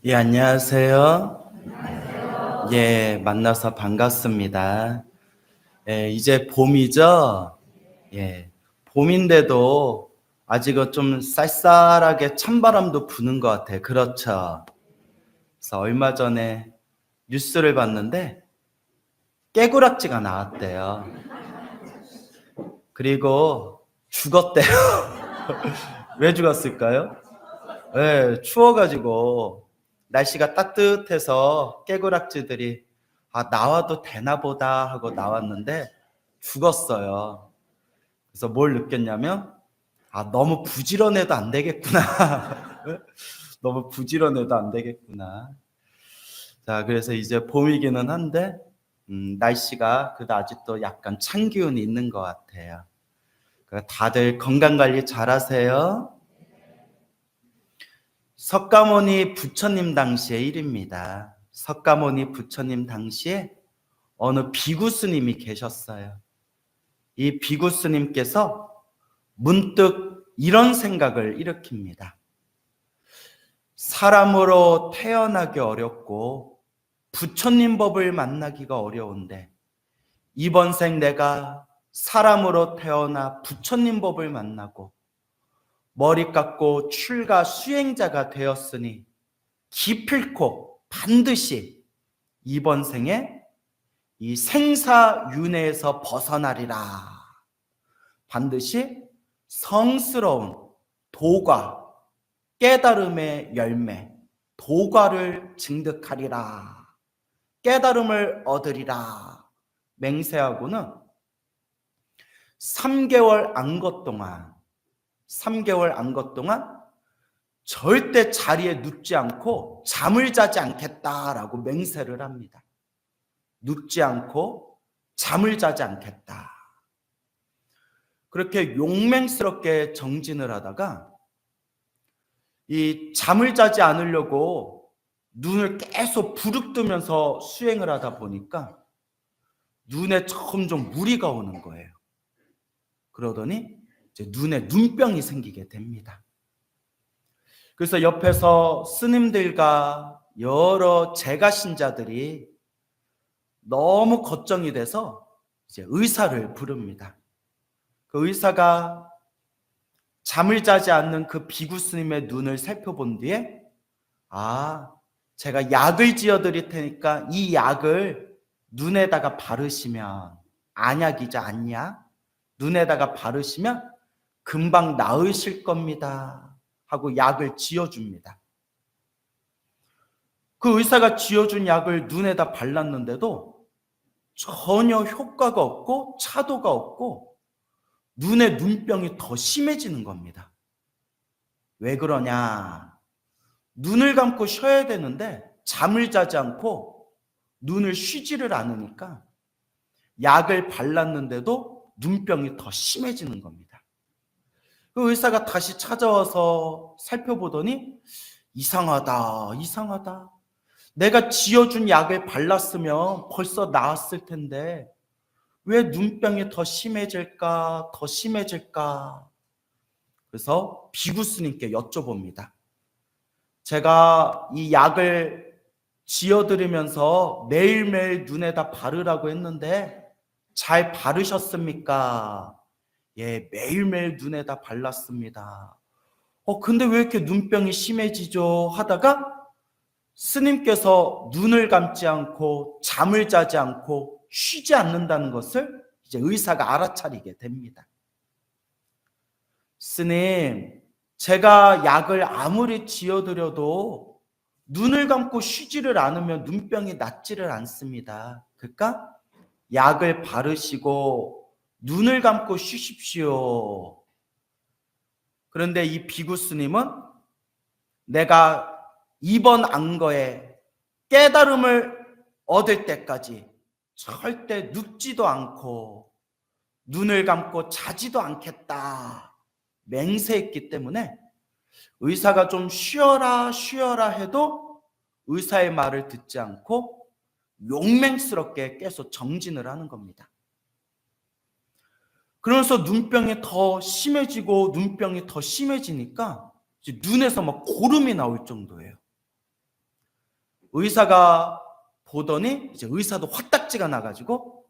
예, 안녕하세요. 예, 만나서 반갑습니다. 예, 이제 봄이죠? 예, 봄인데도 아직은 좀 쌀쌀하게 찬바람도 부는 것 같아요. 그렇죠? 그래서 얼마 전에 뉴스를 봤는데 깨구락지가 나왔대요. 그리고 죽었대요. 왜 죽었을까요? 예, 추워가지고 날씨가 따뜻해서 깨구락지들이 나와도 되나 보다 하고 나왔는데 죽었어요. 그래서 뭘 느꼈냐면 너무 부지런해도 안 되겠구나. 너무 부지런해도 안 되겠구나. 자, 그래서 이제 봄이기는 한데 날씨가 그래도 아직도 약간 찬 기운이 있는 것 같아요. 그러니까 다들 건강 관리 잘 하세요. 석가모니 부처님 당시의 일입니다. 석가모니 부처님 당시에 어느 비구 스님이 계셨어요. 이 비구 스님께서 문득 이런 생각을 일으킵니다. 사람으로 태어나기 어렵고 부처님 법을 만나기가 어려운데 이번 생 내가 사람으로 태어나 부처님 법을 만나고 머리 깎고 출가 수행자가 되었으니 기필코 반드시 이번 생에 이 생사윤회에서 벗어나리라. 반드시 성스러운 도과, 깨달음의 열매, 도과를 증득하리라. 깨달음을 얻으리라. 맹세하고는 3개월 안것 동안 절대 자리에 눕지 않고 잠을 자지 않겠다라고 맹세를 합니다. 눕지 않고 잠을 자지 않겠다. 그렇게 용맹스럽게 정진을 하다가 이 잠을 자지 않으려고 눈을 계속 부릅뜨면서 수행을 하다 보니까 눈에 점점 무리가 오는 거예요. 그러더니 이제 눈에 눈병이 생기게 됩니다. 그래서 옆에서 스님들과 여러 제가 신자들이 너무 걱정이 돼서 이제 의사를 부릅니다. 그 의사가 잠을 자지 않는 그 비구 스님의 눈을 살펴본 뒤에 제가 약을 지어 드릴 테니까 이 약을 눈에다가 바르시면 안약이죠, 안약. 눈에다가 바르시면 금방 나으실 겁니다. 하고 약을 지어줍니다. 그 의사가 지어준 약을 눈에다 발랐는데도 전혀 효과가 없고 차도가 없고 눈의 눈병이 더 심해지는 겁니다. 왜 그러냐? 눈을 감고 쉬어야 되는데 잠을 자지 않고 눈을 쉬지를 않으니까 약을 발랐는데도 눈병이 더 심해지는 겁니다. 그 의사가 다시 찾아와서 살펴보더니 이상하다. 내가 지어준 약을 발랐으면 벌써 나았을 텐데 왜 눈병이 더 심해질까? 그래서 비구 스님께 여쭤봅니다. 제가 이 약을 지어드리면서 매일매일 눈에다 바르라고 했는데 잘 바르셨습니까? 예, 매일매일 눈에다 발랐습니다. 근데 왜 이렇게 눈병이 심해지죠? 하다가 스님께서 눈을 감지 않고 잠을 자지 않고 쉬지 않는다는 것을 이제 의사가 알아차리게 됩니다. 스님, 제가 약을 아무리 지어드려도 눈을 감고 쉬지를 않으면 눈병이 낫지를 않습니다. 그러니까 약을 바르시고 눈을 감고 쉬십시오. 그런데 이 비구 스님은 내가 이번 안거에 깨달음을 얻을 때까지 절대 눕지도 않고 눈을 감고 자지도 않겠다 맹세했기 때문에 의사가 좀 쉬어라 해도 의사의 말을 듣지 않고 용맹스럽게 계속 정진을 하는 겁니다. 그러면서 눈병이 더 심해지고 눈병이 더 심해지니까 눈에서 막 고름이 나올 정도예요. 의사가 보더니 이제 의사도 화딱지가 나가지고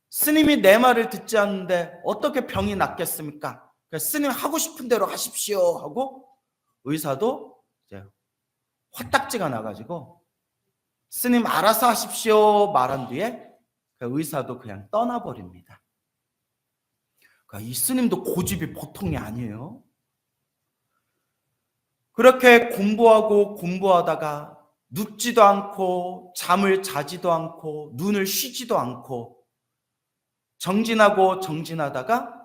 스님이 내 말을 듣지 않는데 어떻게 병이 낫겠습니까? 스님 하고 싶은 대로 하십시오 하고 의사도 이제 화딱지가 나가지고 스님 알아서 하십시오 말한 뒤에 의사도 그냥 떠나버립니다. 이 스님도 고집이 보통이 아니에요. 그렇게 공부하다가 눕지도 않고 잠을 자지도 않고 눈을 쉬지도 않고 정진하다가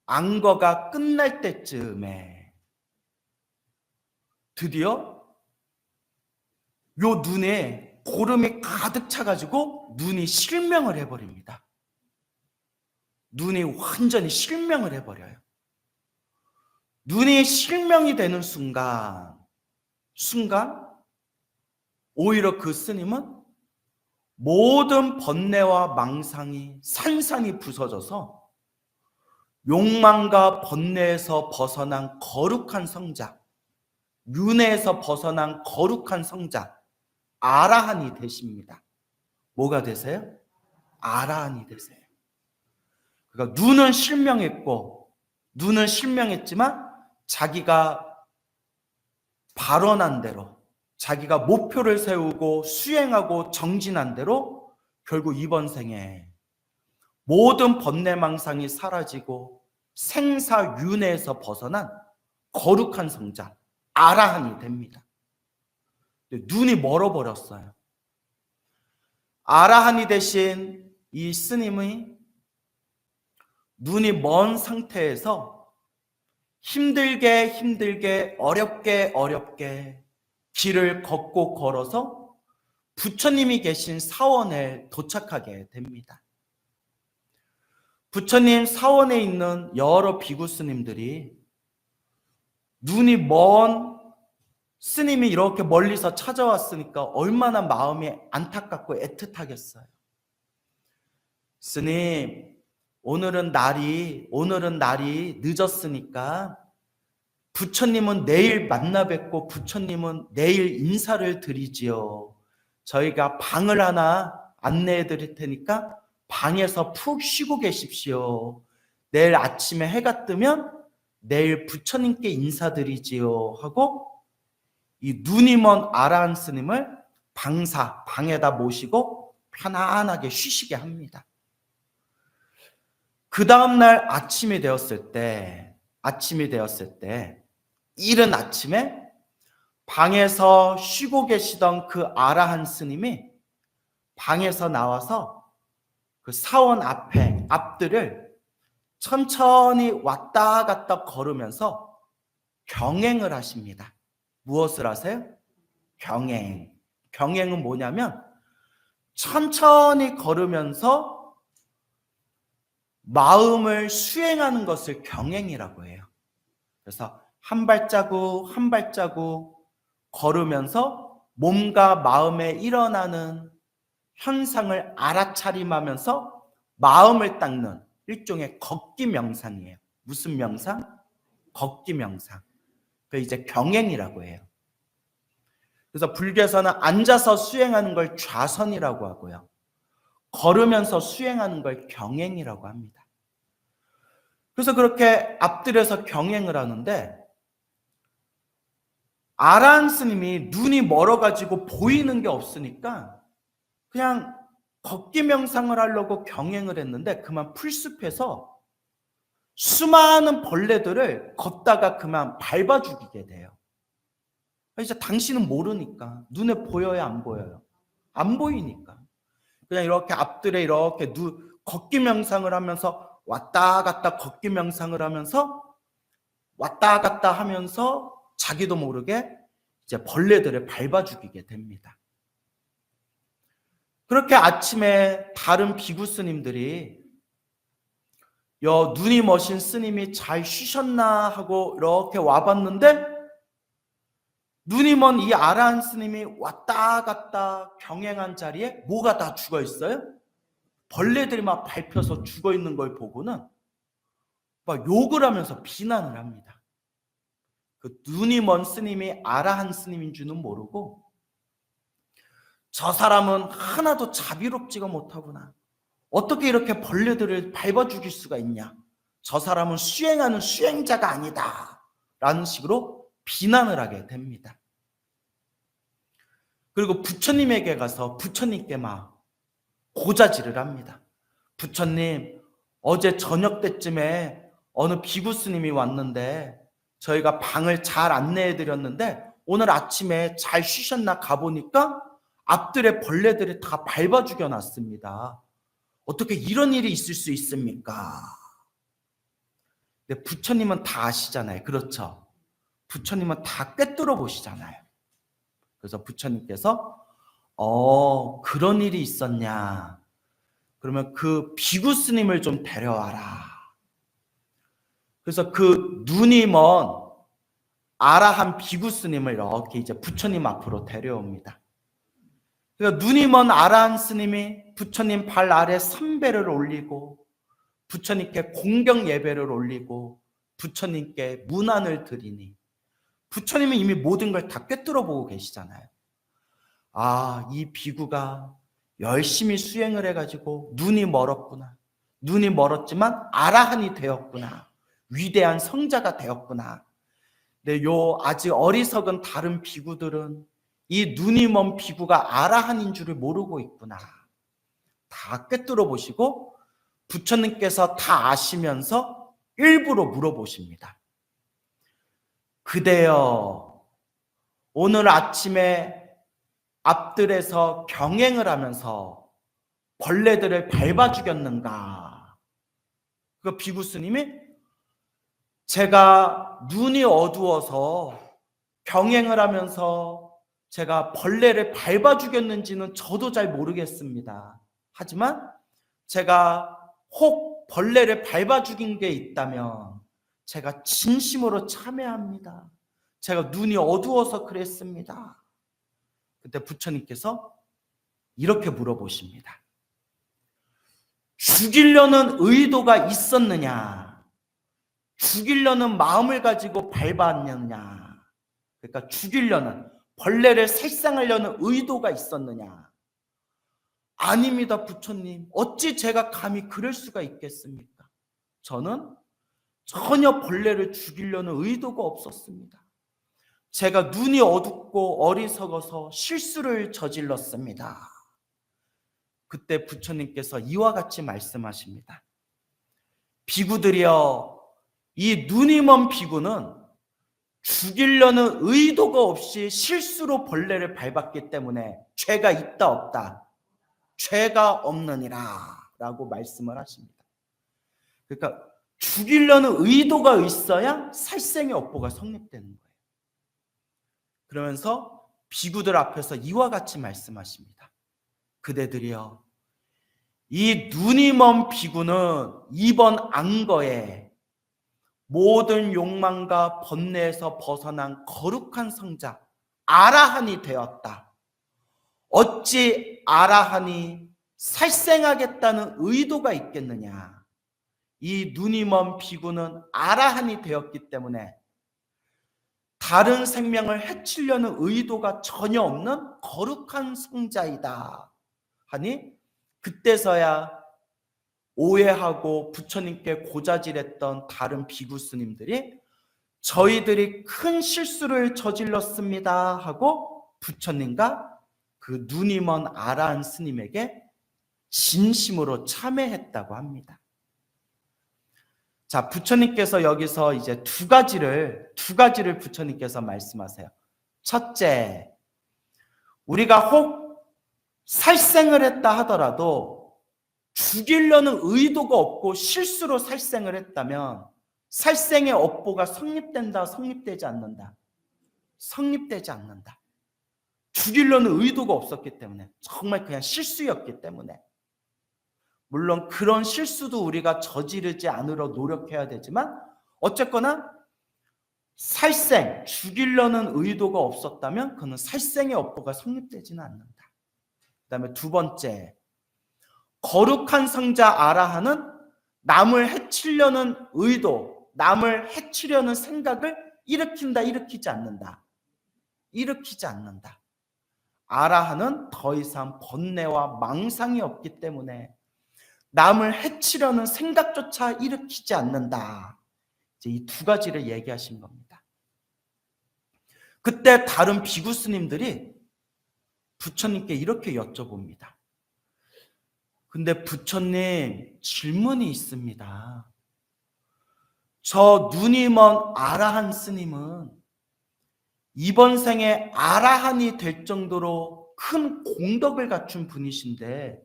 안거가 끝날 때쯤에 드디어 요 눈에 고름이 가득 차가지고 눈이 실명을 해버립니다. 눈이 완전히 실명을 해버려요. 눈이 실명이 되는 순간 오히려 그 스님은 모든 번뇌와 망상이 산산이 부서져서 욕망과 번뇌에서 벗어난 거룩한 성자, 윤회에서 벗어난 거룩한 성자, 아라한이 되십니다. 뭐가 되세요? 아라한이 되세요. 그러니까 눈은 실명했지만 자기가 발언한 대로, 자기가 목표를 세우고 수행하고 정진한 대로 결국 이번 생에 모든 번뇌망상이 사라지고 생사윤회에서 벗어난 거룩한 성자, 아라한이 됩니다. 눈이 멀어버렸어요. 아라한이 되신 이 스님의 눈이 먼 상태에서 힘들게 어렵게 길을 걷고 걸어서 부처님이 계신 사원에 도착하게 됩니다. 부처님 사원에 있는 여러 비구 스님들이 눈이 먼 스님이 이렇게 멀리서 찾아왔으니까 얼마나 마음이 안타깝고 애틋하겠어요. 스님, 오늘은 날이 늦었으니까 부처님은 내일 만나 뵙고 부처님은 내일 인사를 드리지요. 저희가 방을 하나 안내해 드릴 테니까 방에서 푹 쉬고 계십시오. 내일 아침에 해가 뜨면 내일 부처님께 인사드리지요 하고 이 눈이 먼 아라한 스님을 방에다 모시고 편안하게 쉬시게 합니다. 그 다음날 아침이 되었을 때 이른 아침에 방에서 쉬고 계시던 그 아라한 스님이 방에서 나와서 그 사원 앞들을 천천히 왔다 갔다 걸으면서 경행을 하십니다. 무엇을 하세요? 경행은 뭐냐면 천천히 걸으면서 마음을 수행하는 것을 경행이라고 해요. 그래서 한 발자국 한 발자국 걸으면서 몸과 마음에 일어나는 현상을 알아차림하면서 마음을 닦는 일종의 걷기 명상이에요. 무슨 명상? 걷기 명상. 그 이제 경행이라고 해요. 그래서 불교에서는 앉아서 수행하는 걸 좌선이라고 하고요. 걸으면서 수행하는 걸 경행이라고 합니다. 그래서 그렇게 앞들여서 경행을 하는데 아라한 스님이 눈이 멀어가지고 보이는 게 없으니까 그냥 걷기 명상을 하려고 경행을 했는데 그만 풀숲에서 수많은 벌레들을 걷다가 그만 밟아 죽이게 돼요. 이제 당신은 모르니까 눈에 보여요, 안 보여요? 안 보이니까 그냥 이렇게 앞들에 이렇게 걷기 명상을 하면서 왔다 갔다 걷기 명상을 하면서 왔다 갔다 하면서 자기도 모르게 이제 벌레들을 밟아 죽이게 됩니다. 그렇게 아침에 다른 비구 스님들이 눈이 머신 스님이 잘 쉬셨나 하고 이렇게 와봤는데 눈이 먼 이 아라한 스님이 왔다 갔다 경행한 자리에 뭐가 다 죽어 있어요? 벌레들이 막 밟혀서 죽어 있는 걸 보고는 막 욕을 하면서 비난을 합니다. 그 눈이 먼 스님이 아라한 스님인 줄은 모르고 저 사람은 하나도 자비롭지가 못하구나. 어떻게 이렇게 벌레들을 밟아 죽일 수가 있냐. 저 사람은 수행하는 수행자가 아니다. 라는 식으로 비난을 하게 됩니다. 그리고 부처님에게 가서 부처님께 막 고자질을 합니다. 부처님, 어제 저녁 때쯤에 어느 비구 스님이 왔는데 저희가 방을 잘 안내해 드렸는데 오늘 아침에 잘 쉬셨나 가보니까 앞들의 벌레들이 다 밟아 죽여놨습니다. 어떻게 이런 일이 있을 수 있습니까? 근데 부처님은 다 아시잖아요. 그렇죠? 부처님은 다 꿰뚫어 보시잖아요. 그래서 부처님께서 그런 일이 있었냐? 그러면 그 비구 스님을 좀 데려와라. 그래서 그 눈이 먼 아라한 비구 스님을 이렇게 이제 부처님 앞으로 데려옵니다. 그러니까 눈이 먼 아라한 스님이 부처님 발 아래 삼배를 올리고 부처님께 공경 예배를 올리고 부처님께 문안을 드리니 부처님은 이미 모든 걸 다 꿰뚫어 보고 계시잖아요. 아, 이 비구가 열심히 수행을 해가지고 눈이 멀었구나. 눈이 멀었지만 아라한이 되었구나. 위대한 성자가 되었구나. 근데 요 아직 어리석은 다른 비구들은 이 눈이 먼 비구가 아라한인 줄을 모르고 있구나. 다 꿰뚫어 보시고 부처님께서 다 아시면서 일부러 물어보십니다. 그대여, 오늘 아침에 앞들에서 경행을 하면서 벌레들을 밟아 죽였는가? 그 비구 스님이 제가 눈이 어두워서 경행을 하면서 제가 벌레를 밟아 죽였는지는 저도 잘 모르겠습니다. 하지만 제가 혹 벌레를 밟아 죽인 게 있다면 제가 진심으로 참회합니다. 제가 눈이 어두워서 그랬습니다. 그때 부처님께서 이렇게 물어보십니다. 죽이려는 의도가 있었느냐? 죽이려는 마음을 가지고 밟았느냐? 그러니까 죽이려는, 벌레를 살상하려는 의도가 있었느냐? 아닙니다, 부처님. 어찌 제가 감히 그럴 수가 있겠습니까? 저는 전혀 벌레를 죽이려는 의도가 없었습니다. 제가 눈이 어둡고 어리석어서 실수를 저질렀습니다. 그때 부처님께서 이와 같이 말씀하십니다. 비구들이여, 이 눈이 먼 비구는 죽이려는 의도가 없이 실수로 벌레를 밟았기 때문에 죄가 있다 없다? 죄가 없느니라 라고 말씀을 하십니다. 그러니까 죽이려는 의도가 있어야 살생의 업보가 성립되는 거예요. 그러면서 비구들 앞에서 이와 같이 말씀하십니다. 그대들이여, 이 눈이 먼 비구는 이번 안거에 모든 욕망과 번뇌에서 벗어난 거룩한 성자 아라한이 되었다. 어찌 아라한이 살생하겠다는 의도가 있겠느냐? 이 눈이 먼 비구는 아라한이 되었기 때문에 다른 생명을 해치려는 의도가 전혀 없는 거룩한 성자이다 하니, 그때서야 오해하고 부처님께 고자질했던 다른 비구 스님들이 저희들이 큰 실수를 저질렀습니다 하고 부처님과 그 눈이 먼 아라한 스님에게 진심으로 참회했다고 합니다. 자, 부처님께서 여기서 이제 두 가지를 부처님께서 말씀하세요. 첫째, 우리가 혹 살생을 했다 하더라도 죽이려는 의도가 없고 실수로 살생을 했다면 살생의 업보가 성립된다, 성립되지 않는다? 성립되지 않는다. 죽이려는 의도가 없었기 때문에, 정말 그냥 실수였기 때문에. 물론 그런 실수도 우리가 저지르지 않으려 노력해야 되지만 어쨌거나 살생, 죽이려는 의도가 없었다면 그는 살생의 업보가 성립되지는 않는다. 그 다음에 두 번째, 거룩한 성자 아라한은 남을 해치려는 의도, 남을 해치려는 생각을 일으킨다, 일으키지 않는다. 일으키지 않는다. 아라한은 더 이상 번뇌와 망상이 없기 때문에 남을 해치려는 생각조차 일으키지 않는다. 이제 이 두 가지를 얘기하신 겁니다. 그때 다른 비구 스님들이 부처님께 이렇게 여쭤봅니다. 근데 부처님, 질문이 있습니다. 저 눈이 먼 아라한 스님은 이번 생에 아라한이 될 정도로 큰 공덕을 갖춘 분이신데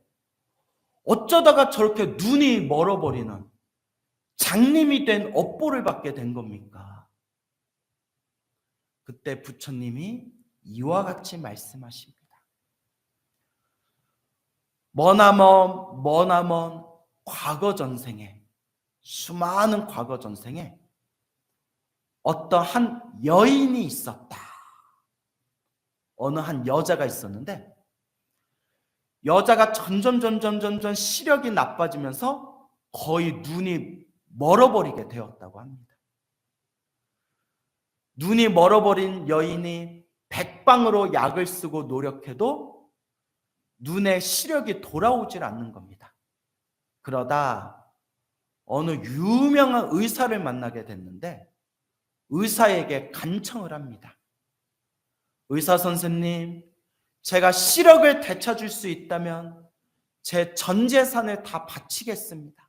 어쩌다가 저렇게 눈이 멀어버리는 장님이 된 업보를 받게 된 겁니까? 그때 부처님이 이와 같이 말씀하십니다. 머나먼 과거 전생에, 수많은 과거 전생에 어떠한 여인이 있었다. 어느 한 여자가 있었는데 여자가 점점 시력이 나빠지면서 거의 눈이 멀어버리게 되었다고 합니다. 눈이 멀어버린 여인이 백방으로 약을 쓰고 노력해도 눈에 시력이 돌아오질 않는 겁니다. 그러다 어느 유명한 의사를 만나게 됐는데 의사에게 간청을 합니다. 의사 선생님, 제가 시력을 되찾을 수 있다면 제 전 재산을 다 바치겠습니다.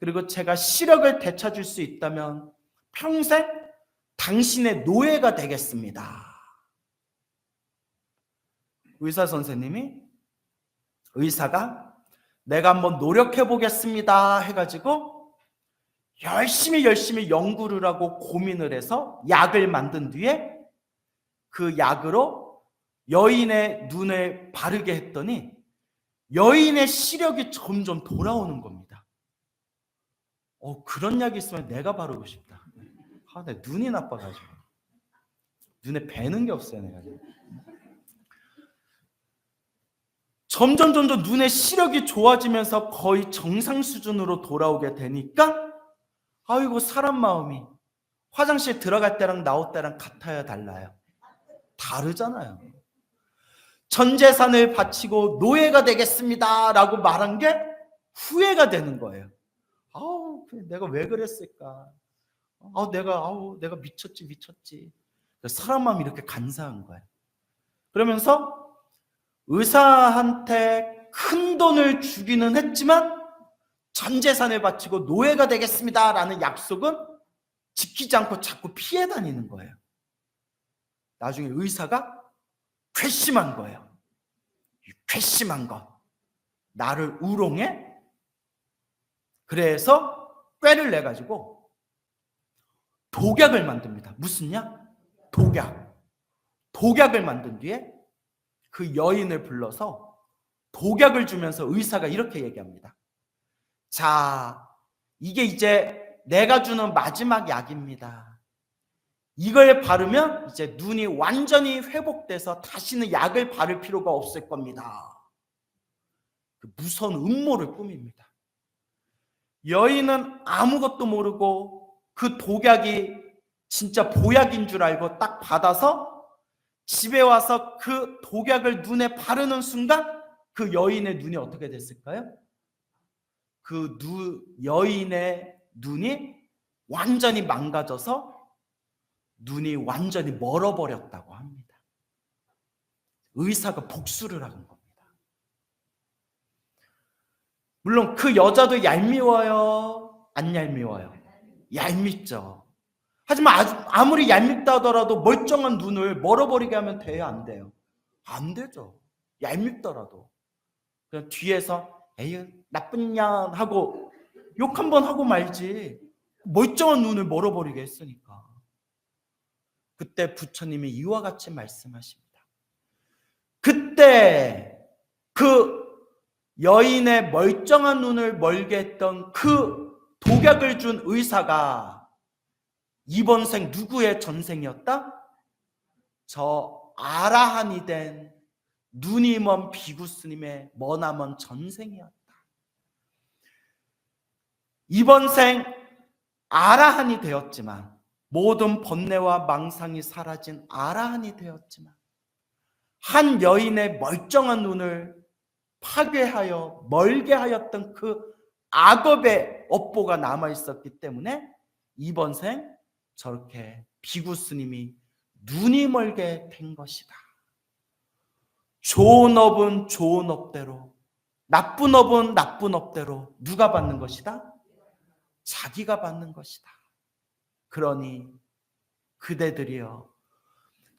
그리고 제가 시력을 되찾을 수 있다면 평생 당신의 노예가 되겠습니다. 의사 선생님이 의사가 내가 한번 노력해 보겠습니다 해가지고 열심히 연구를 하고 고민을 해서 약을 만든 뒤에 그 약으로 여인의 눈을 바르게 했더니 여인의 시력이 점점 돌아오는 겁니다. 그런 약이 있으면 내가 바르고 싶다. 내 눈이 나빠가지고 눈에 뵈는 게 없어요. 내가 점점 눈의 시력이 좋아지면서 거의 정상 수준으로 돌아오게 되니까 아이고, 사람 마음이 화장실 들어갈 때랑 나올 때랑 같아요, 달라요? 다르잖아요. 전 재산을 바치고 노예가 되겠습니다 라고 말한 게 후회가 되는 거예요. 내가 왜 그랬을까? 내가 미쳤지. 사람 마음이 이렇게 간사한 거예요. 그러면서 의사한테 큰 돈을 주기는 했지만 전 재산을 바치고 노예가 되겠습니다 라는 약속은 지키지 않고 자꾸 피해 다니는 거예요. 나중에 의사가 괘씸한 거예요. 괘씸한 것, 나를 우롱해? 그래서 꾀를 내가지고 독약을 만듭니다. 무슨냐? 독약을 만든 뒤에 그 여인을 불러서 독약을 주면서 의사가 이렇게 얘기합니다. 자, 이게 이제 내가 주는 마지막 약입니다. 이걸 바르면 이제 눈이 완전히 회복돼서 다시는 약을 바를 필요가 없을 겁니다. 그 무서운 음모를 꾸밉니다. 여인은 아무것도 모르고 그 독약이 진짜 보약인 줄 알고 딱 받아서 집에 와서 그 독약을 눈에 바르는 순간 그 여인의 눈이 어떻게 됐을까요? 여인의 눈이 완전히 망가져서 눈이 완전히 멀어버렸다고 합니다. 의사가 복수를 한 겁니다. 물론 그 여자도 얄미워요? 안 얄미워요? 얄밉죠. 하지만 아무리 얄밉다 하더라도 멀쩡한 눈을 멀어버리게 하면 돼요, 안 돼요? 안 되죠. 얄밉더라도. 그냥 뒤에서 에휴 나쁜 년 하고 욕 한번 하고 말지 멀쩡한 눈을 멀어버리게 했으니까. 그때 부처님이 이와 같이 말씀하십니다. 그때 그 여인의 멀쩡한 눈을 멀게 했던 그 독약을 준 의사가 이번 생 누구의 전생이었다? 저 아라한이 된 눈이 먼 비구 스님의 머나먼 전생이었다. 이번 생 아라한이 되었지만 모든 번뇌와 망상이 사라진 아라한이 되었지만 한 여인의 멀쩡한 눈을 파괴하여 멀게 하였던 그 악업의 업보가 남아 있었기 때문에 이번 생 저렇게 비구 스님이 눈이 멀게 된 것이다. 좋은 업은 좋은 업대로, 나쁜 업은 나쁜 업대로 누가 받는 것이다? 자기가 받는 것이다. 그러니 그대들이여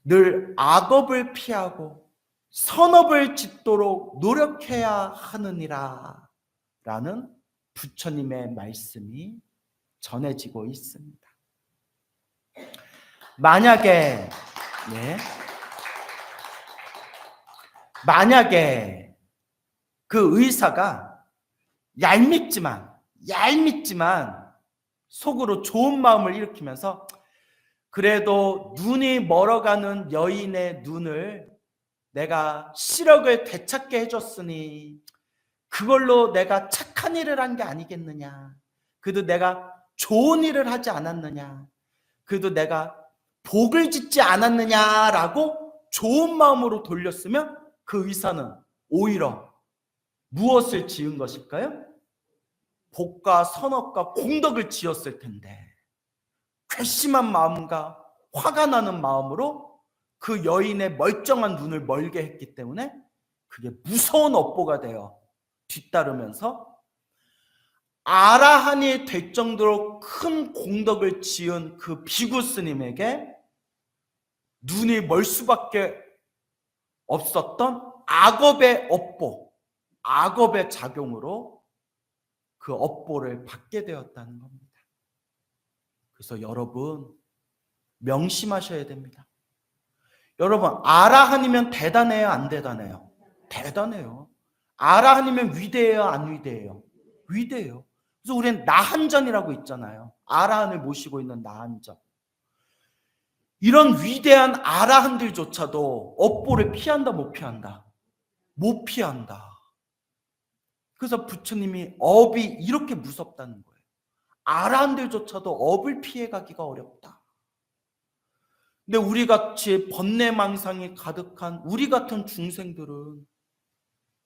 늘 악업을 피하고 선업을 짓도록 노력해야 하느니라 라는 부처님의 말씀이 전해지고 있습니다. 만약에 그 의사가 얄밉지만 속으로 좋은 마음을 일으키면서 그래도 눈이 멀어가는 여인의 눈을 내가 시력을 되찾게 해줬으니 그걸로 내가 착한 일을 한 게 아니겠느냐, 그래도 내가 좋은 일을 하지 않았느냐, 그래도 내가 복을 짓지 않았느냐라고 좋은 마음으로 돌렸으면 그 의사는 오히려 무엇을 지은 것일까요? 복과 선업과 공덕을 지었을 텐데 괘씸한 마음과 화가 나는 마음으로 그 여인의 멀쩡한 눈을 멀게 했기 때문에 그게 무서운 업보가 되어 뒤따르면서 아라한이 될 정도로 큰 공덕을 지은 그 비구 스님에게 눈이 멀 수밖에 없었던 악업의 업보, 악업의 작용으로 그 업보를 받게 되었다는 겁니다. 그래서 여러분 명심하셔야 됩니다. 여러분 아라한이면 대단해요, 안 대단해요? 대단해요. 아라한이면 위대해요, 안 위대해요? 위대해요. 그래서 우리는 나한전이라고 있잖아요. 아라한을 모시고 있는 나한전. 이런 위대한 아라한들조차도 업보를 피한다, 못 피한다? 못 피한다. 그래서 부처님이 업이 이렇게 무섭다는 거예요. 아라한들조차도 업을 피해가기가 어렵다. 근데 우리같이 번뇌망상이 가득한 우리 같은 중생들은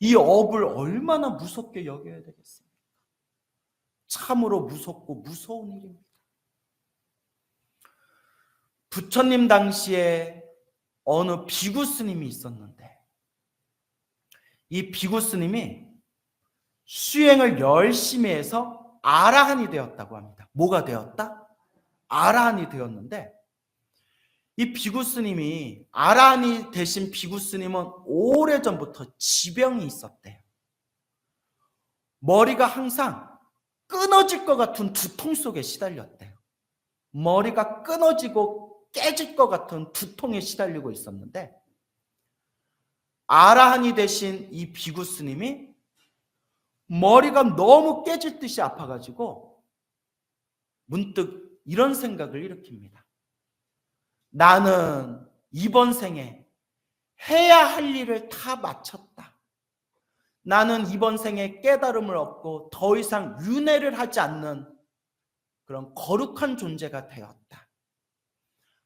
이 업을 얼마나 무섭게 여겨야 되겠습니까? 참으로 무섭고 무서운 일입니다. 부처님 당시에 어느 비구 스님이 있었는데 이 비구 스님이 수행을 열심히 해서 아라한이 되었다고 합니다. 뭐가 되었다? 아라한이 되었는데 이 비구 스님이 아라한이 되신 비구 스님은 오래전부터 지병이 있었대요. 머리가 항상 끊어질 것 같은 두통 속에 시달렸대요. 머리가 끊어지고 깨질 것 같은 두통에 시달리고 있었는데 아라한이 되신 이 비구 스님이 머리가 너무 깨질 듯이 아파가지고 문득 이런 생각을 일으킵니다. 나는 이번 생에 해야 할 일을 다 마쳤다. 나는 이번 생에 깨달음을 얻고 더 이상 윤회를 하지 않는 그런 거룩한 존재가 되었다.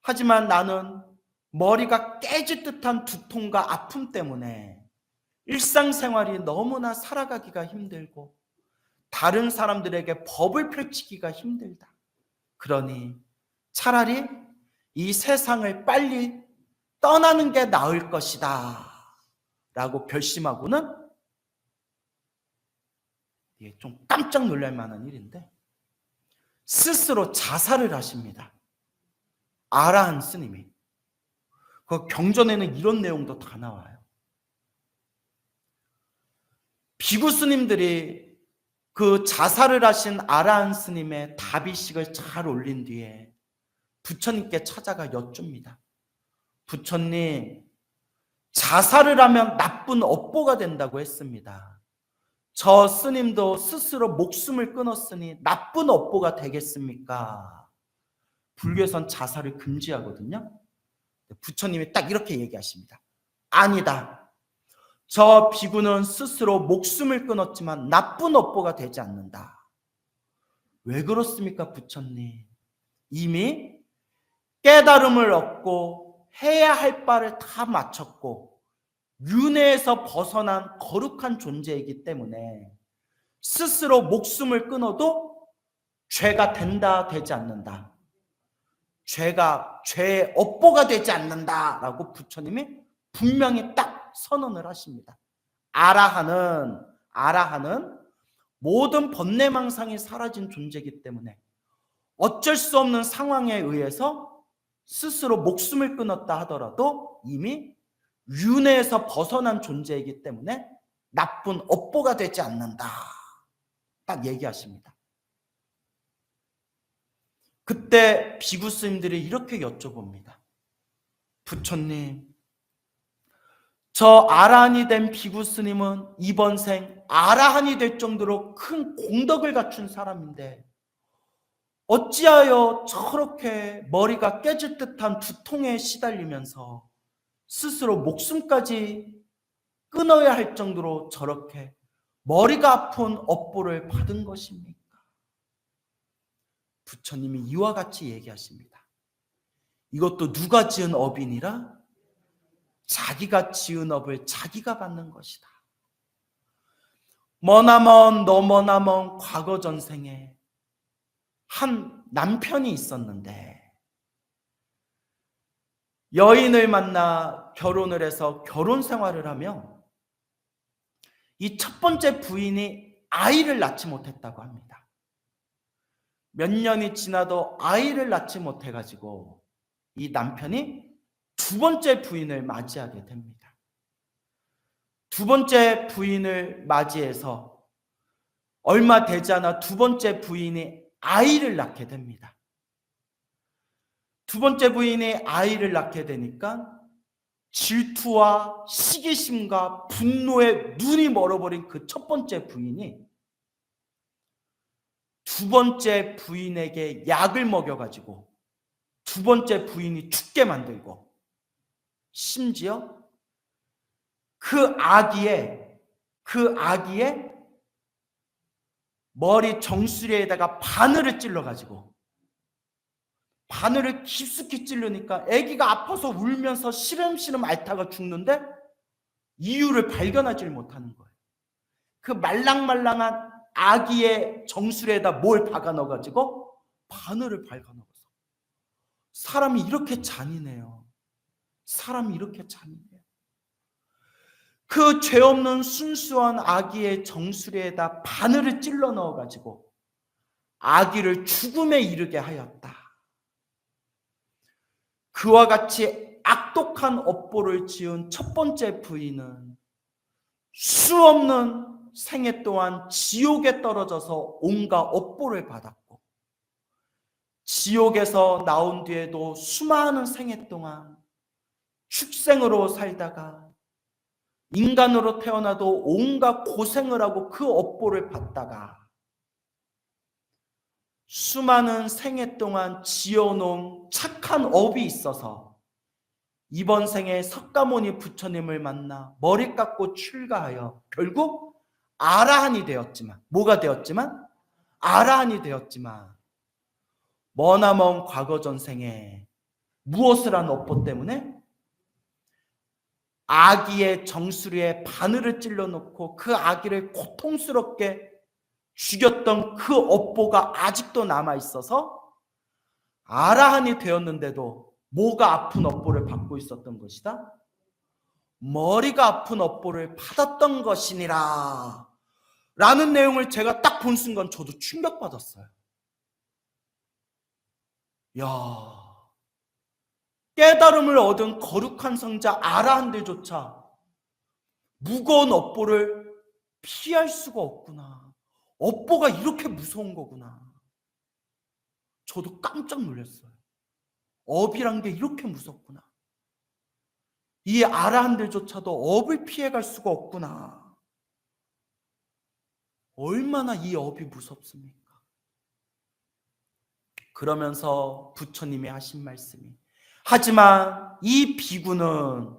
하지만 나는 머리가 깨질 듯한 두통과 아픔 때문에 일상생활이 너무나 살아가기가 힘들고 다른 사람들에게 법을 펼치기가 힘들다. 그러니 차라리 이 세상을 빨리 떠나는 게 나을 것이다 라고 결심하고는 이게 좀 깜짝 놀랄 만한 일인데 스스로 자살을 하십니다. 아라한 스님이. 그 경전에는 이런 내용도 다 나와요. 비구 스님들이 그 자살을 하신 아라한 스님의 다비식을 잘 올린 뒤에 부처님께 찾아가 여쭙니다. 부처님, 자살을 하면 나쁜 업보가 된다고 했습니다. 저 스님도 스스로 목숨을 끊었으니 나쁜 업보가 되겠습니까? 불교에선 자살을 금지하거든요. 부처님이 딱 이렇게 얘기하십니다. 아니다. 저 비구는 스스로 목숨을 끊었지만 나쁜 업보가 되지 않는다. 왜 그렇습니까, 부처님? 이미 깨달음을 얻고 해야 할 바를 다 마쳤고 윤회에서 벗어난 거룩한 존재이기 때문에 스스로 목숨을 끊어도 죄가 된다 되지 않는다, 죄가 죄의 업보가 되지 않는다라고 부처님이 분명히 딱 선언을 하십니다. 아라한은 모든 번뇌망상이 사라진 존재이기 때문에 어쩔 수 없는 상황에 의해서 스스로 목숨을 끊었다 하더라도 이미 윤회에서 벗어난 존재이기 때문에 나쁜 업보가 되지 않는다, 딱 얘기하십니다. 그때 비구 스님들이 이렇게 여쭤봅니다. 부처님, 저 아라한이 된 비구 스님은 이번 생 아라한이 될 정도로 큰 공덕을 갖춘 사람인데 어찌하여 저렇게 머리가 깨질 듯한 두통에 시달리면서 스스로 목숨까지 끊어야 할 정도로 저렇게 머리가 아픈 업보를 받은 것입니까? 부처님이 이와 같이 얘기하십니다. 이것도 누가 지은 업이니라? 자기가 지은 업을 자기가 받는 것이다. 머나먼 너머나먼 과거 전생에 한 남편이 있었는데 여인을 만나 결혼을 해서 결혼 생활을 하며 이 첫 번째 부인이 아이를 낳지 못했다고 합니다. 몇 년이 지나도 아이를 낳지 못해가지고 이 남편이 두 번째 부인을 맞이하게 됩니다. 두 번째 부인을 맞이해서 얼마 되지 않아 두 번째 부인이 아이를 낳게 됩니다. 두 번째 부인이 아이를 낳게 되니까 질투와 시기심과 분노에 눈이 멀어버린 그 첫 번째 부인이 두 번째 부인에게 약을 먹여가지고 두 번째 부인이 죽게 만들고 심지어 그 아기의 머리 정수리에다가 바늘을 찔러가지고 바늘을 깊숙이 찔르니까 아기가 아파서 울면서 시름시름 앓다가 죽는데 이유를 발견하지 못하는 거예요. 그 말랑말랑한 아기의 정수리에다 뭘 박아 넣어가지고 바늘을 박아 넣어서 사람이 이렇게 잔인해요. 사람이 이렇게 잔인해요. 그 죄 없는 순수한 아기의 정수리에다 바늘을 찔러 넣어가지고 아기를 죽음에 이르게 하였다. 그와 같이 악독한 업보를 지은 첫 번째 부인은 수 없는 생애 동안 지옥에 떨어져서 온갖 업보를 받았고 지옥에서 나온 뒤에도 수많은 생애 동안 축생으로 살다가 인간으로 태어나도 온갖 고생을 하고 그 업보를 받다가 수많은 생애 동안 지어놓은 착한 업이 있어서 이번 생에 석가모니 부처님을 만나 머리 깎고 출가하여 결국 아라한이 되었지만, 뭐가 되었지만? 아라한이 되었지만 머나먼 과거 전생에 무엇을 한 업보 때문에? 아기의 정수리에 바늘을 찔러놓고 그 아기를 고통스럽게 죽였던 그 업보가 아직도 남아있어서 아라한이 되었는데도 뭐가 아픈 업보를 받고 있었던 것이다? 머리가 아픈 업보를 받았던 것이니라 라는 내용을 제가 딱 본 순간 저도 충격받았어요. 야, 깨달음을 얻은 거룩한 성자 아라한들조차 무거운 업보를 피할 수가 없구나. 업보가 이렇게 무서운 거구나. 저도 깜짝 놀랐어요. 업이란 게 이렇게 무섭구나. 이 아라한들조차도 업을 피해갈 수가 없구나. 얼마나 이 업이 무섭습니까? 그러면서 부처님이 하신 말씀이, 하지만 이 비구는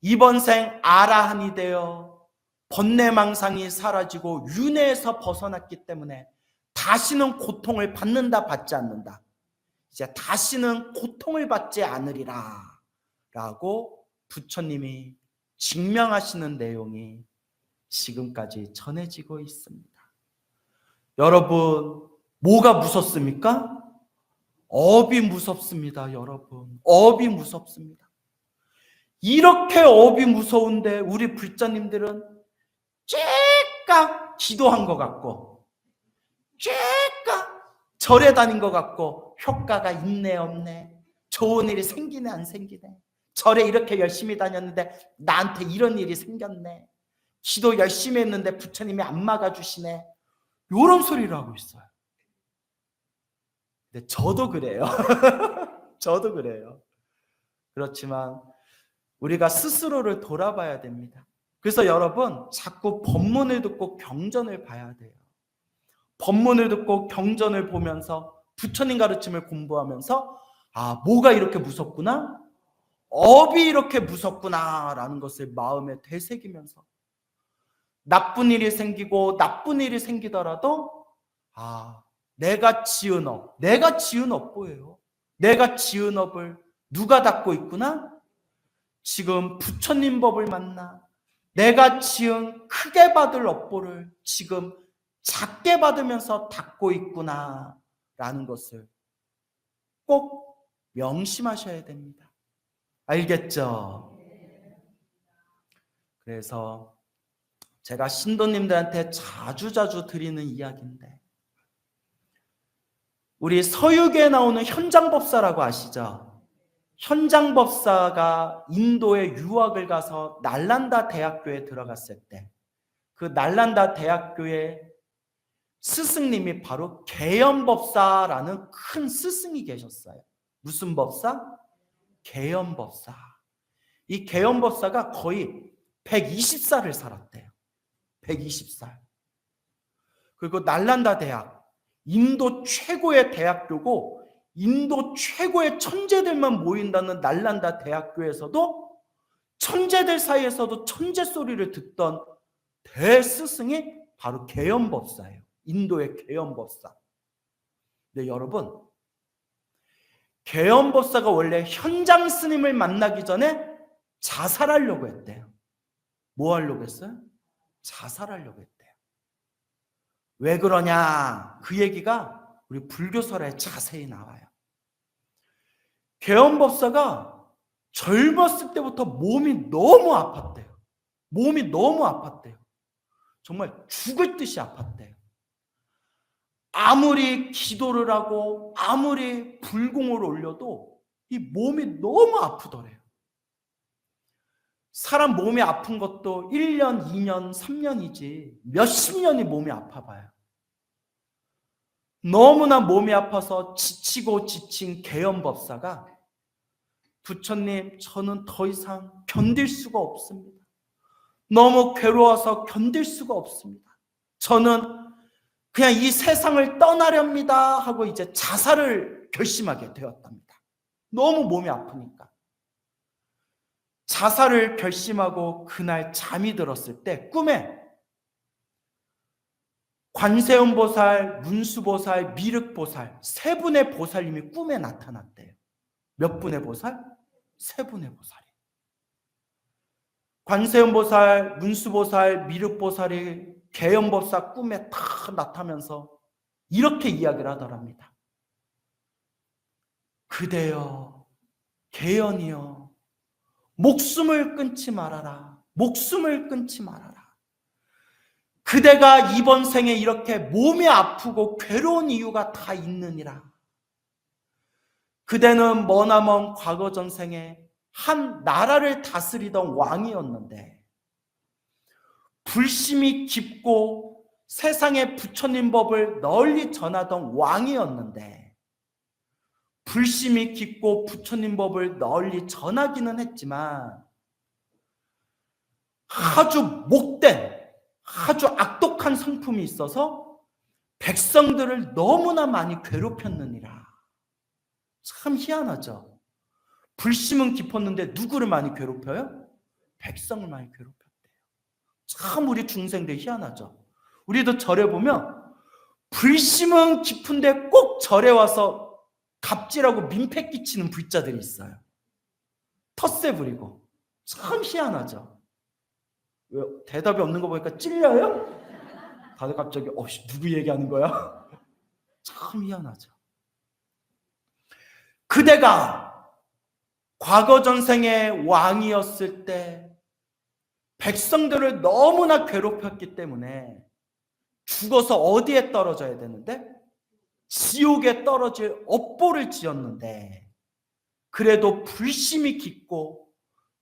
이번 생 아라한이 되어 번뇌망상이 사라지고 윤회에서 벗어났기 때문에 다시는 고통을 받는다 받지 않는다. 이제 다시는 고통을 받지 않으리라 라고 부처님이 증명하시는 내용이 지금까지 전해지고 있습니다. 여러분, 뭐가 무섭습니까? 업이 무섭습니다. 여러분, 업이 무섭습니다. 이렇게 업이 무서운데 우리 불자님들은 쬐까 기도한 것 같고 쬐까 절에 다닌 것 같고 효과가 있네 없네, 좋은 일이 생기네 안 생기네, 절에 이렇게 열심히 다녔는데 나한테 이런 일이 생겼네, 기도 열심히 했는데 부처님이 안 막아주시네, 이런 소리를 하고 있어요. 근데 저도 그래요. 저도 그래요. 그렇지만 우리가 스스로를 돌아봐야 됩니다. 그래서 여러분, 자꾸 법문을 듣고 경전을 봐야 돼요. 법문을 듣고 경전을 보면서 부처님 가르침을 공부하면서 아, 뭐가 이렇게 무섭구나? 업이 이렇게 무섭구나 라는 것을 마음에 되새기면서 나쁜 일이 생기고 나쁜 일이 생기더라도 아, 내가 지은 업 뭐예요? 내가 지은 업을 누가 닦고 있구나? 지금 부처님 법을 만나 내가 지은 크게 받을 업보를 지금 작게 받으면서 닦고 있구나 라는 것을 꼭 명심하셔야 됩니다. 알겠죠? 그래서 제가 신도님들한테 자주자주 드리는 이야기인데, 우리 서유계에 나오는 현장법사라고 아시죠? 현장법사가 인도에 유학을 가서 날란다 대학교에 들어갔을 때 그 날란다 대학교에 스승님이 바로 계연법사라는 큰 스승이 계셨어요. 무슨 법사? 계연법사. 이 계연법사가 거의 120살을 살았대요. 120살. 그리고 날란다 대학, 인도 최고의 대학교고 인도 최고의 천재들만 모인다는 날란다 대학교에서도 천재들 사이에서도 천재 소리를 듣던 대스승이 바로 계연법사예요. 인도의 계연법사. 근데 여러분, 계연법사가 원래 현장 스님을 만나기 전에 자살하려고 했대요. 뭐 하려고 했어요? 자살하려고 했대요. 왜 그러냐? 그 얘기가 우리 불교설에 자세히 나와요. 계연법사가 젊었을 때부터 몸이 너무 아팠대요. 몸이 너무 아팠대요. 정말 죽을 듯이 아팠대요. 아무리 기도를 하고 아무리 불공을 올려도 이 몸이 너무 아프더래요. 사람 몸이 아픈 것도 1년, 2년, 3년이지 몇십 년이 몸이 아파봐요. 너무나 몸이 아파서 지치고 지친 계연법사가 부처님, 저는 더 이상 견딜 수가 없습니다. 너무 괴로워서 견딜 수가 없습니다. 저는 그냥 이 세상을 떠나렵니다 하고 이제 자살을 결심하게 되었답니다. 너무 몸이 아프니까. 자살을 결심하고 그날 잠이 들었을 때 꿈에 관세음보살, 문수보살, 미륵보살 세 분의 보살님이 꿈에 나타났대요. 몇 분의 보살? 세 분의 보살이. 관세음보살, 문수보살, 미륵보살이 계연법사 꿈에 탁 나타나면서 이렇게 이야기를 하더랍니다. 그대여, 계연이여, 목숨을 끊지 말아라. 목숨을 끊지 말아라. 그대가 이번 생에 이렇게 몸이 아프고 괴로운 이유가 다 있느니라. 그대는 머나먼 과거 전생에 한 나라를 다스리던 왕이었는데 불심이 깊고 세상에 부처님 법을 널리 전하던 왕이었는데 불심이 깊고 부처님 법을 널리 전하기는 했지만 아주 못된, 아주 악독한 성품이 있어서 백성들을 너무나 많이 괴롭혔느니라. 참 희한하죠. 불심은 깊었는데 누구를 많이 괴롭혀요? 백성을 많이 괴롭혔대요. 참 우리 중생들 희한하죠. 우리도 절에 보면 불심은 깊은데 꼭 절에 와서 갑질하고 민폐 끼치는 불자들이 있어요. 텃세 부리고. 참 희한하죠. 왜 대답이 없는 거 보니까 찔려요? 다들 갑자기 누구 얘기하는 거야? 참 희한하죠. 그대가 과거 전생의 왕이었을 때 백성들을 너무나 괴롭혔기 때문에 죽어서 어디에 떨어져야 되는데? 지옥에 떨어질 업보를 지었는데, 그래도 불심이 깊고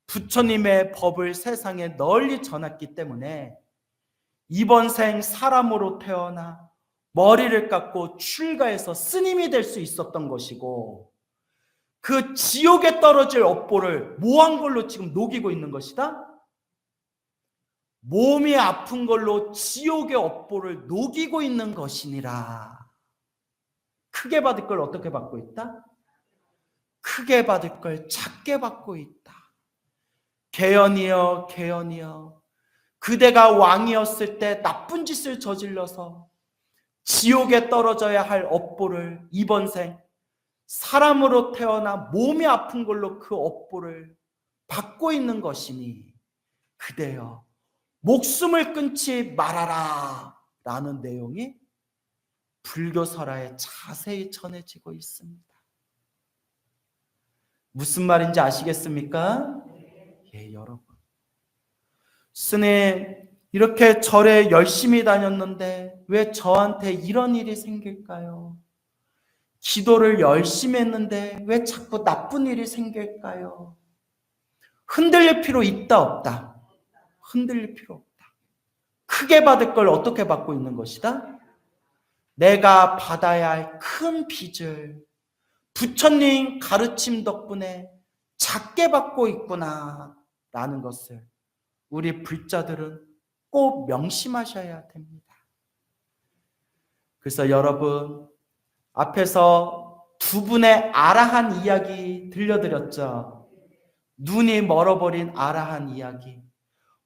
부처님의 법을 세상에 널리 전했기 때문에 이번 생 사람으로 태어나 머리를 깎고 출가해서 스님이 될 수 있었던 것이고, 그 지옥에 떨어질 업보를 뭐 한 걸로 지금 녹이고 있는 것이다? 몸이 아픈 걸로 지옥의 업보를 녹이고 있는 것이니라. 크게 받을 걸 어떻게 받고 있다? 크게 받을 걸 작게 받고 있다. 개연이여, 개연이여, 그대가 왕이었을 때 나쁜 짓을 저질러서 지옥에 떨어져야 할 업보를 이번 생 사람으로 태어나 몸이 아픈 걸로 그 업보를 받고 있는 것이니 그대여 목숨을 끊지 말아라 라는 내용이 불교설화에 자세히 전해지고 있습니다. 무슨 말인지 아시겠습니까? 예, 여러분. 스님, 이렇게 절에 열심히 다녔는데 왜 저한테 이런 일이 생길까요? 기도를 열심히 했는데 왜 자꾸 나쁜 일이 생길까요? 흔들릴 필요 있다, 없다? 흔들릴 필요 없다. 크게 받을 걸 어떻게 받고 있는 것이다? 내가 받아야 할 큰 빚을 부처님 가르침 덕분에 작게 받고 있구나 라는 것을 우리 불자들은 꼭 명심하셔야 됩니다. 그래서 여러분, 앞에서 두 분의 아라한 이야기 들려드렸죠. 눈이 멀어버린 아라한 이야기.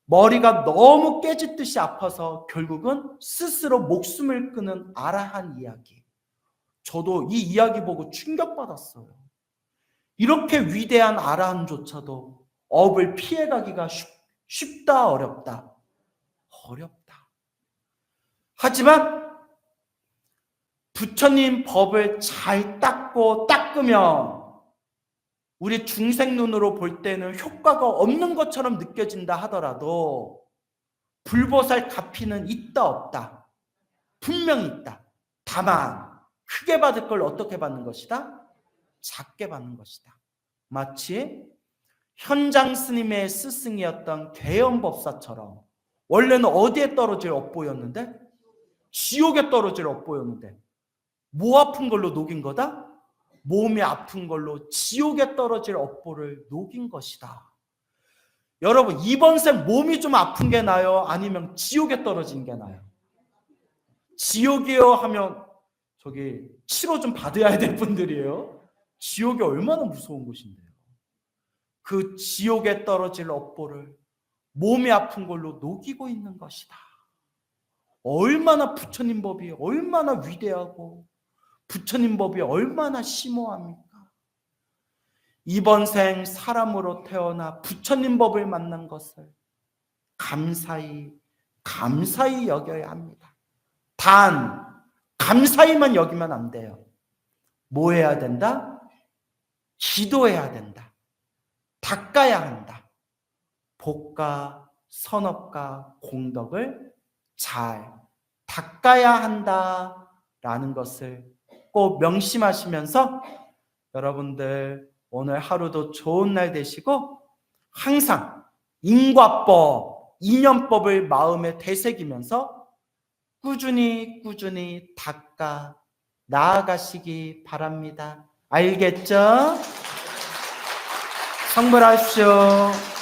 머리가 너무 깨짓듯이 아파서 결국은 스스로 목숨을 끊은 아라한 이야기. 저도 이 이야기 보고 충격받았어요. 이렇게 위대한 아라한조차도 업을 피해가기가 쉽다, 어렵다? 어렵다. 하지만 부처님 법을 잘 닦으면 우리 중생 눈으로 볼 때는 효과가 없는 것처럼 느껴진다 하더라도 불보살 가피는 있다, 없다? 분명히 있다. 다만 크게 받을 걸 어떻게 받는 것이다? 작게 받는 것이다. 마치 현장 스님의 스승이었던 괴연법사처럼 원래는 어디에 떨어질 업보였는데? 지옥에 떨어질 업보였는데 뭐 아픈 걸로 녹인 거다? 몸이 아픈 걸로 지옥에 떨어질 업보를 녹인 것이다. 여러분, 이번 생 몸이 좀 아픈 게 나아요? 아니면 지옥에 떨어진 게 나아요? 지옥이요 하면 저기 치료 좀 받아야 될 분들이에요. 지옥이 얼마나 무서운 곳인데요. 그 지옥에 떨어질 업보를 몸이 아픈 걸로 녹이고 있는 것이다. 얼마나 부처님 법이 얼마나 위대하고 부처님 법이 얼마나 심오합니까? 이번 생 사람으로 태어나 부처님 법을 만난 것을 감사히 여겨야 합니다. 단 감사히만 여기면 안 돼요. 뭐 해야 된다? 기도해야 된다. 닦아야 한다. 복과 선업과 공덕을 잘 닦아야 한다라는 것을 꼭 명심하시면서 여러분들 오늘 하루도 좋은 날 되시고 항상 인과법, 인연법을 마음에 되새기면서 꾸준히 닦아 나아가시기 바랍니다. 알겠죠? 성불하십시오.